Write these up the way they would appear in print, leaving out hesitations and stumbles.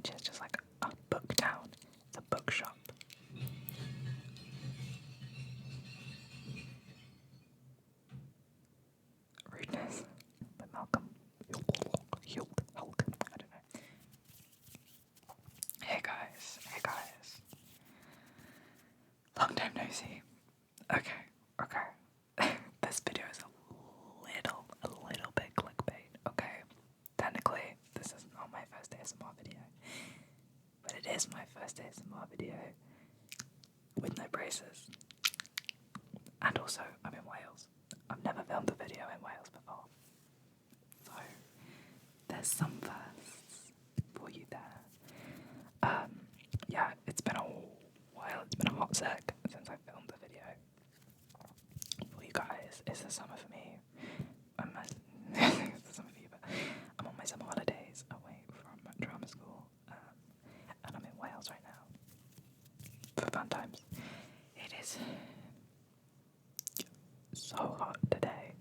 which is just like a book town. It's a bookshop. Rudeness by Malcolm. Hulk. I don't know. Hey guys. Long time no see. Okay. This video is a little bit clickbait, okay? Technically, this is not my first ASMR video, but it is my first ASMR video with no braces. And also, I'm in Wales. I've never filmed a video in Wales before. So, there's some firsts for you there. Yeah, it's been a while. It's been a hot sec since I filmed the video for you guys. It's the summer for me. It's the summer for you, but I'm on my summer holidays away from drama school, and I'm in Wales right now for fun times. It is so hot today.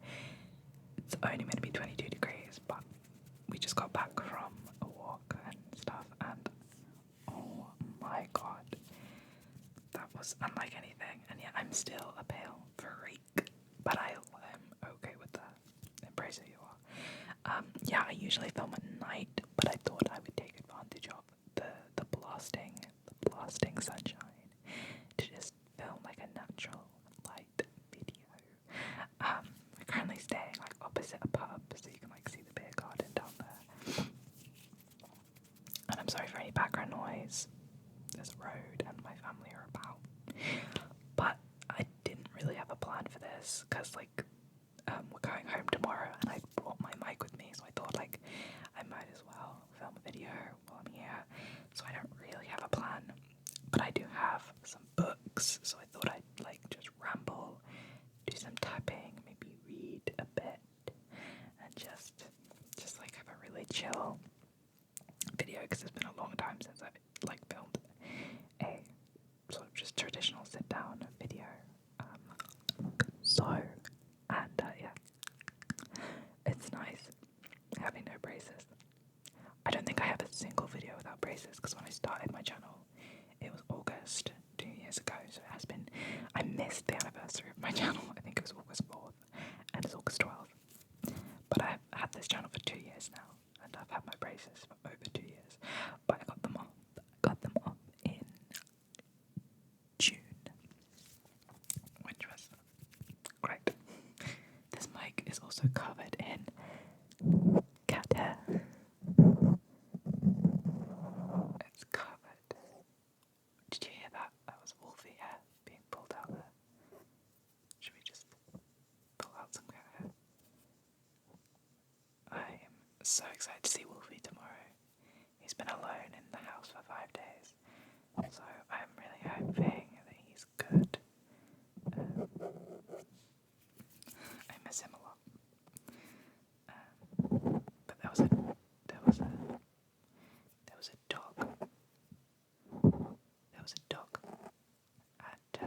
It's only meant to be 22 degrees, but we just got back from a walk and stuff, and oh my god, that was unlike anything. And yet I'm still a pale freak, but I'm okay with that. Embrace who you are. Yeah, I usually film at night, but I thought I would take advantage of the blasting sunshine to just film like a natural light video. We're currently staying like opposite a pub, so you can like see the beer garden down there. And I'm sorry for any background noise. There's a road and my family are about. But I didn't really have a plan for this because like we're going home tomorrow and I brought my mic with me, so I thought like I might as well film a video while I'm here. So I don't really have a plan, but I do have some books, so I thought I'd like just ramble, do some tapping, maybe read a bit, and just like have a really chill video, because it's been a long time since I've like filmed a sort of just traditional sit down video. Yeah, it's nice having no braces. I don't think I have a single video without braces, because when I started my channel it was August 2 years ago, so it has been, I missed the anniversary of my channel. I think it was August 4th and it's August 12th, but I've had this channel for 2 years now and I've had my braces for over 2 years, but I got them off in June, which was great. This mic is also covered in cat hair. It's covered. Did you hear that? That was Wolfie hair being pulled out there. Should we just pull out some cat hair? I am so excited to see Wolfie tomorrow. He's been alone in the house for 5 days, so I'm really hoping that he's good. I miss him a lot. But there was a dog. There was a dog at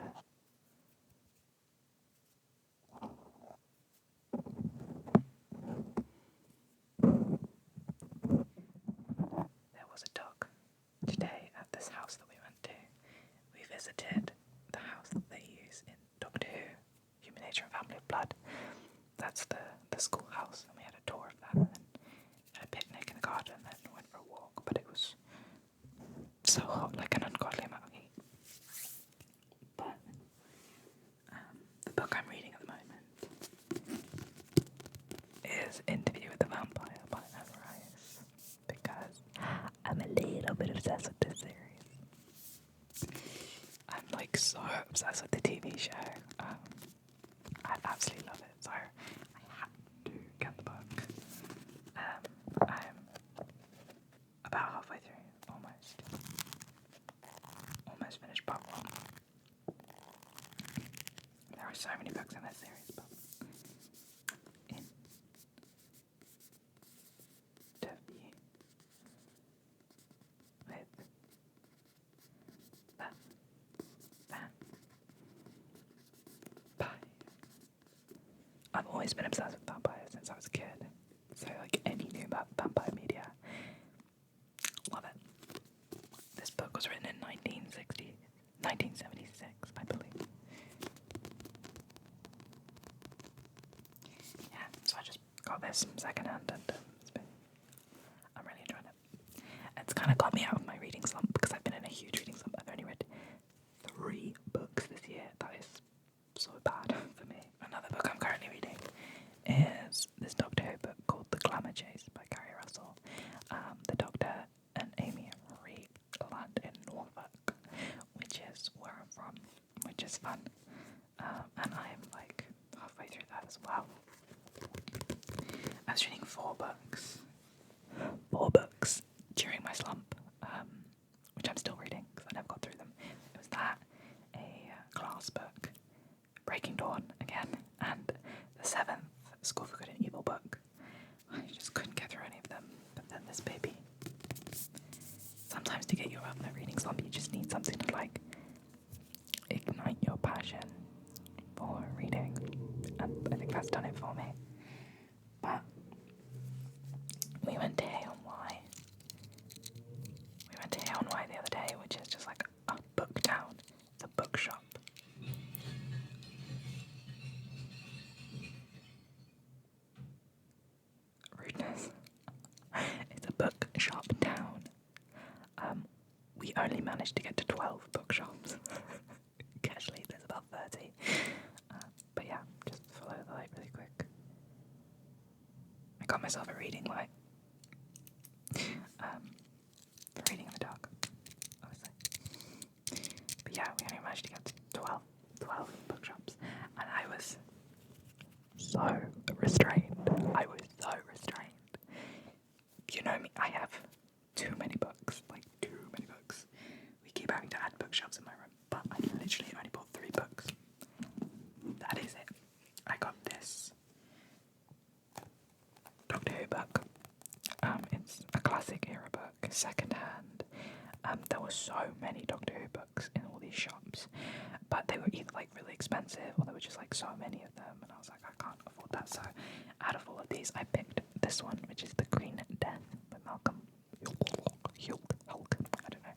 there was a dog today at this house that we went to. We visited the house that they use in Doctor Who, Human Nature and Family of Blood. That's the schoolhouse, and we had a tour of that, and then had a picnic in the garden, and then went for a walk, but it was so hot, like an ungodly amount of heat. But the book I'm reading at the moment is Interview with the Vampire by Hay-on-Wye, because I'm a little bit obsessed with this series. I'm like so obsessed with the TV show. I absolutely love it, so I had to get the book. I'm about halfway through, almost finished part 1. There are so many books in this series, but interview with the vampire. I've always been obsessed with vampires since I was a kid, so like any new vampire media, love it. this secondhand and I'm really enjoying it. It's kind of got me out of my reading slump because I've been in a huge reading slump. I've only read 3 books this year. That is so bad for me. Another book I'm currently reading is this Doctor Who book called The Glamour Chase by Gary Russell. The Doctor and Amy land in Norfolk, which is where I'm from, which is fun. And I'm like halfway through that as well. I was reading 4 books during my slump, which I'm still reading because I never got through them. It was that, a class book, Breaking Dawn again, and the 7th School for Good and Evil book. I just couldn't get through any of them, but then this baby. Sometimes to get you out of a reading slump, you just need something to like ignite your passion for reading, and I think that's done it for me. But we went to Hay-on-Wye. The other day, which is just like a book town. It's a bookshop. Rudeness. It's a bookshop town. We only managed to get to 12 bookshops. Casually, there's about 30. But yeah, just follow the light really quick. I got myself a reading light. For reading in the dark, obviously. But yeah, we only managed to get to 12 bookshops. And I was so restrained. You know me, I have too many books. We keep having to add bookshelves in my room, but I literally only bought 3 books. That is it. I got this Doctor Who book. It's a classic era book, secondhand. There were so many Doctor Who books in all these shops, but they were either like really expensive or there were just like so many of them, and I was like, I can't afford that. So out of all of these, I picked this one, which is The Green Death by Malcolm Hulk. I don't know.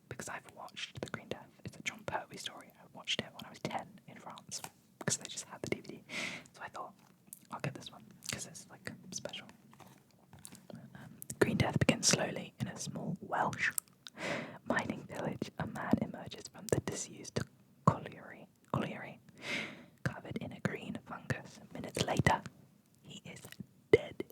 Because I've watched The Green Death. It's a John Pertwee story. I watched it when I was 10 in France because they just had the DVD. So I thought, I'll get this one because it's like special. Green Death begins slowly in a small Welsh mining village. A man emerges from the disused colliery, covered in a green fungus. Minutes later, he is dead.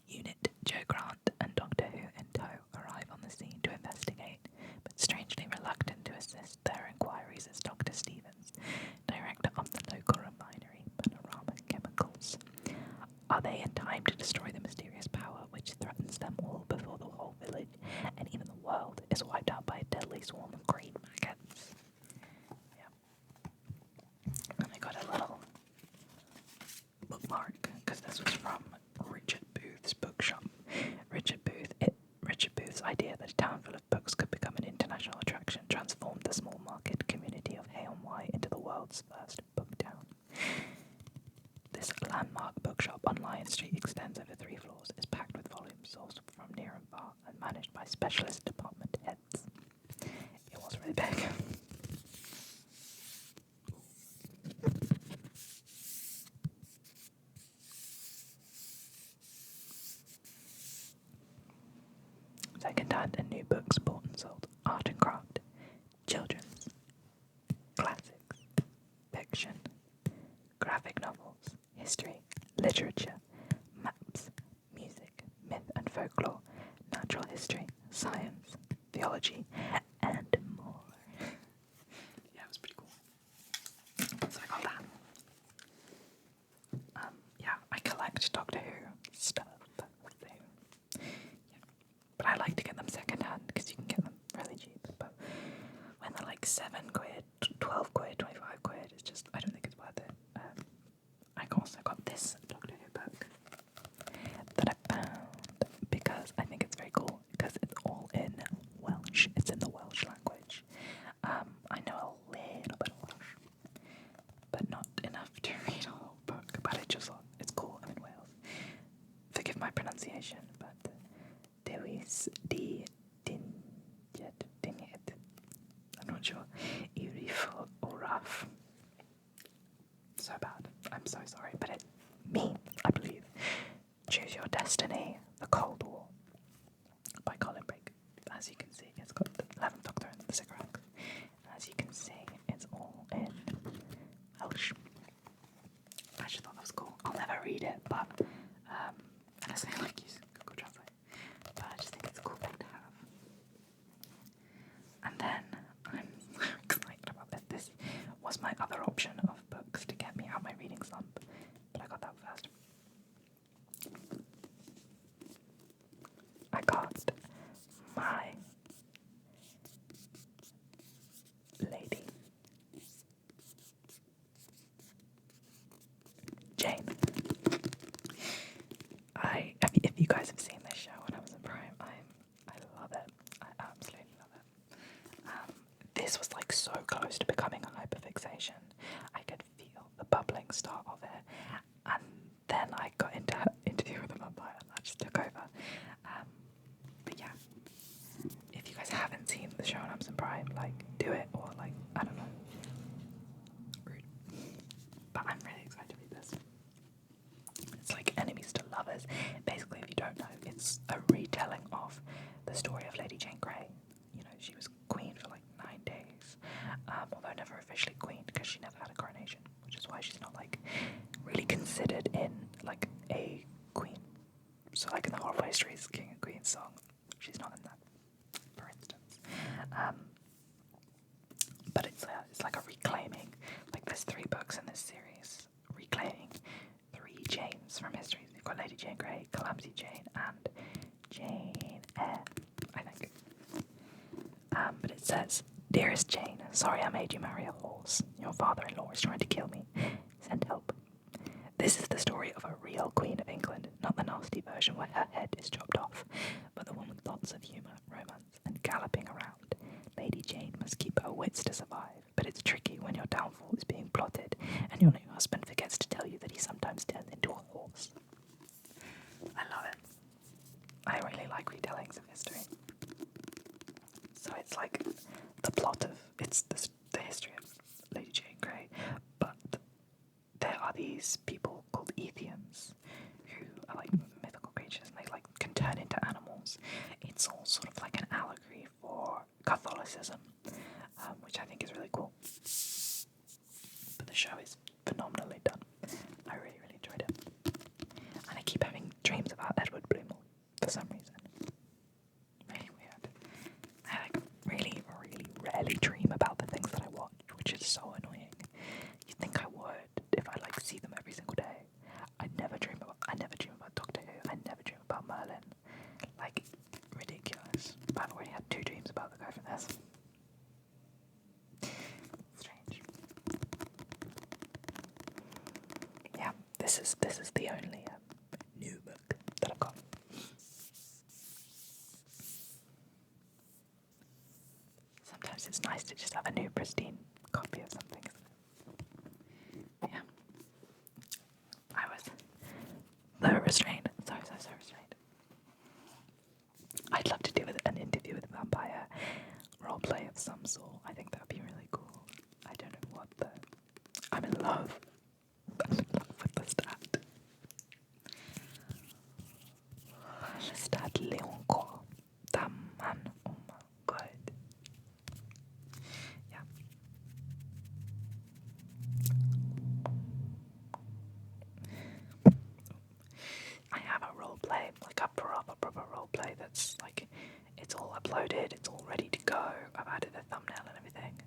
Unit Joe Grant and Doctor Who in tow arrive on the scene to investigate, but strangely reluctant to assist their inquiries is Dr. Stevens, director of the local refinery, Panorama Chemicals. Are they in time to destroy the mysterious power which threatens them all before the whole village and even the world is wiped out by a deadly swarm of green maggots? Yeah. And I got a little bookmark because this was from Richard Booth's bookshop. Richard Booth's idea that a town full of books could become an international attraction transformed the small market community of Hay-on-Wye into the world's first book town. This landmark bookshop on Lion Street extends over 3 floors, is packed with volumes sourced from near and far, and managed by specialist department heads. It was really big. Second-hand and new books bought and sold, art and craft, children's, classics, fiction, graphic novels, history, literature, maps, music, myth and folklore, natural history, science, theology, and more. Yeah, it was pretty cool. So I got that. Yeah, I collect Doctor Who stuff. So, yeah. But I like to get them secondhand because you can get them really cheap. But when they're like 7 quid, 12 quid, 25 quid, it's just, I don't think it's worth it. I also got this Doctor Who book that I found because I think it's very cool because it's all in Welsh. It's in the Welsh language. I know a little bit of Welsh, but not enough to read a whole book. But I just thought it's cool. I'm in Wales. Forgive my pronunciation, but Dewis D. Dinget. I'm not sure. Irif or Raf. So bad. I'm so sorry, but it means Choose Your Destiny, The Cold War by Colin Brake. As you can see, it's got the 11th Doctor and the cigarette. As you can see, it's all in Welsh. I just thought that was cool. I'll never read it, but unless I like use Google Translate. But I just think it's a cool thing to have. And then I'm so excited about it. This was my other option of books to get me out my reading slump, but I got that first. I got my Lady Jane. If you guys have seen this show on Amazon Prime, I love it. I absolutely love it. This was like so close to becoming a hyperfixation. I could feel the bubbling start of it, and then I got into Interview with a Vampire, and that just took over. But yeah, if you guys haven't seen the show on Amazon Prime, like, do it, or like, I don't know. Rude. But I'm really excited to read this. It's like enemies to lovers. Basically, if you don't know, it's a retelling of the story of Lady Jane Grey. You know, she was queen for like 9 days, although never officially queen because she never had a coronation, which is why she's not like really considered in like a queen. So like in the Horrible Histories King and Queen song, she's not in that, for instance. But it's like a reclaiming. Like there's 3 books in this series reclaiming 3 Janes from history. We've got Lady Jane Grey, Calamity Jane, and Jane Eyre, I think. But it says, "Dearest Jane, sorry I made you marry a horse. Your father-in-law is trying to kill me. Send help." This is the story of a real Queen of England, not the nasty version where her head is chopped off, but the one with lots of humour, romance, and galloping around. Lady Jane must keep her wits to survive, but it's tricky when your downfall is being plotted and your new husband forgets to tell you that he sometimes turns into a horse. I love it. I really like retellings of history. So it's like the plot of, it's the history of Lady Jane Grey, but there are these people called Ethians who are like mythical creatures and they like can turn into animals. It's all sort of like an allegory for Catholicism, which I think is really cool. But the show is phenomenally done. I really, really enjoyed it. And I keep having dreams about Edward Blumel for some reason. Really weird. I like really, really rarely dream about the things that I watch, which is so annoying. You'd think I would if I like see them every single day. I never dream about Doctor Who. I never dream about Merlin. Like, ridiculous. I've already had 2 dreams about the guy from this. Strange. Yeah, this is the only new book that I've got. Sometimes it's nice to just have a new pristine copy of something, isn't it? Yeah. I was so restrained. So restrained. I'd love to do an Interview with a Vampire roleplay of some sort. I think that would be really cool. I don't know what I'm in love. I'm in love with the stat. Le stat Leoncourt. That man, oh my god. Yeah. I have a roleplay, like a proper roleplay that's like, it's all uploaded, it's all ready to go. I've added a thumbnail and everything.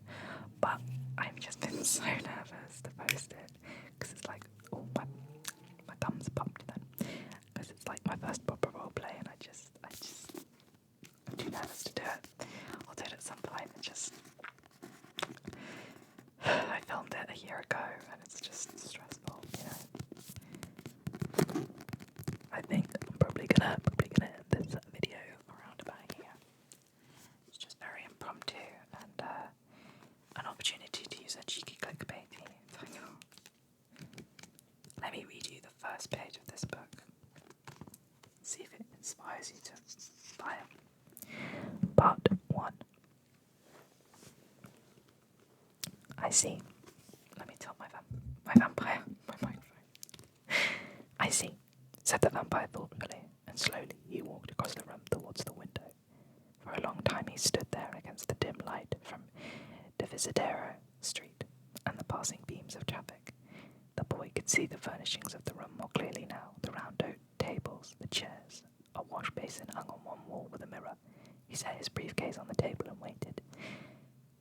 But I've just been so nervous to post it because it's like, oh, my thumbs popped then because it's like my first proper roleplay and I'm too nervous to do it. I'll do it at some point. I filmed it a year ago and it's just stressful, you know. I think I'm probably gonna end this video around about here. It's just very impromptu and an opportunity to use a cheeky clickbaity thing. Let me read you the first page of this book. See if it inspires you to buy it. Part 1. I see. Let me tell my vampire, my microphone. I see. So said the vampire thoughtfully, and slowly he walked across the room towards the window. For a long time he stood there against the dim light from Divisadero Street and the passing beams of traffic. The boy could see the furnishings of the room more clearly now, the round oak tables, the chairs, a wash basin hung on one wall with a mirror. He set his briefcase on the table and waited.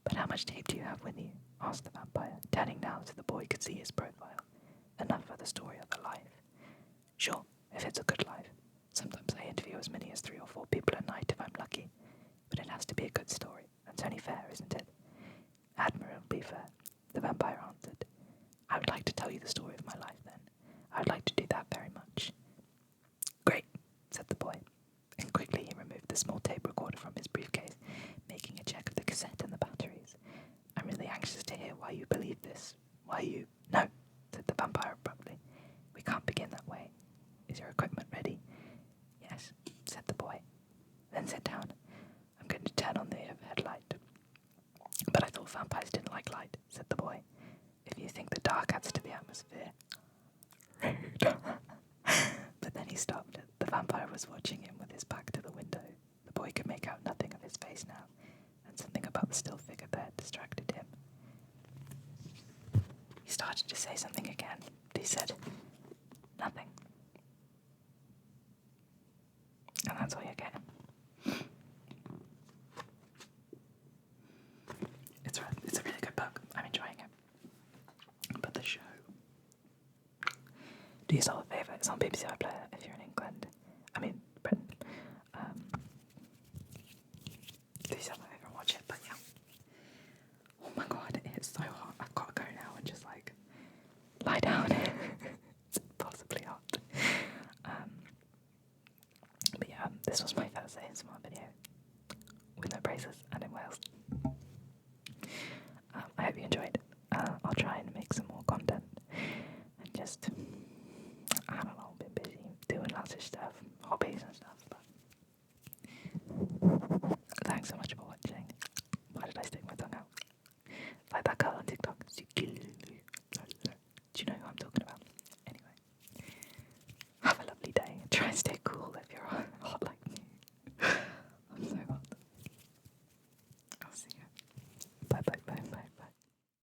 "But how much tape do you have with you?" asked the vampire, turning now so the boy could see his profile. "Enough for the story of a life." "Sure, if it's a good life. Sometimes I interview as many as 3 or 4 people a night if I'm lucky. But it has to be a good story. It's only fair, isn't it?" "Admirably fair," the vampire answered. "I would like to tell you the story of my life, then. I would like to do that very much." "Great," said the boy, and quickly he removed the small tape recorder from his briefcase, making a check of the cassette and the batteries. "I'm really anxious to hear why you believe this. Why you—" "No," said the vampire abruptly. "We can't begin that way. Is your equipment ready?" "Yes," said the boy. "Then sit down. I'm going to turn on the overhead light." "But I thought vampires didn't like light," said the boy. "If you think the dark adds to the atmosphere." Rude. But then he stopped. The vampire was watching him with his back to the window. The boy could make out nothing of his face now, and something about the still figure there distracted him. He started to say something again, but he said, "Nothing." And that's all you're getting. It's a really good book. I'm enjoying it. But the show, do yourself a favour. It's on BBC iPlayer if you're in England. I mean, Britain. Do yourself a favour and watch it. But yeah. Oh my god, it is so hot. I've got to go now and just lie down. It's impossibly hot. But yeah, this was my first ASMR video with no braces and in Wales. I hope you enjoyed. I'll try and make some more content and just, I don't know, been busy doing lots of stuff, hobbies and stuff.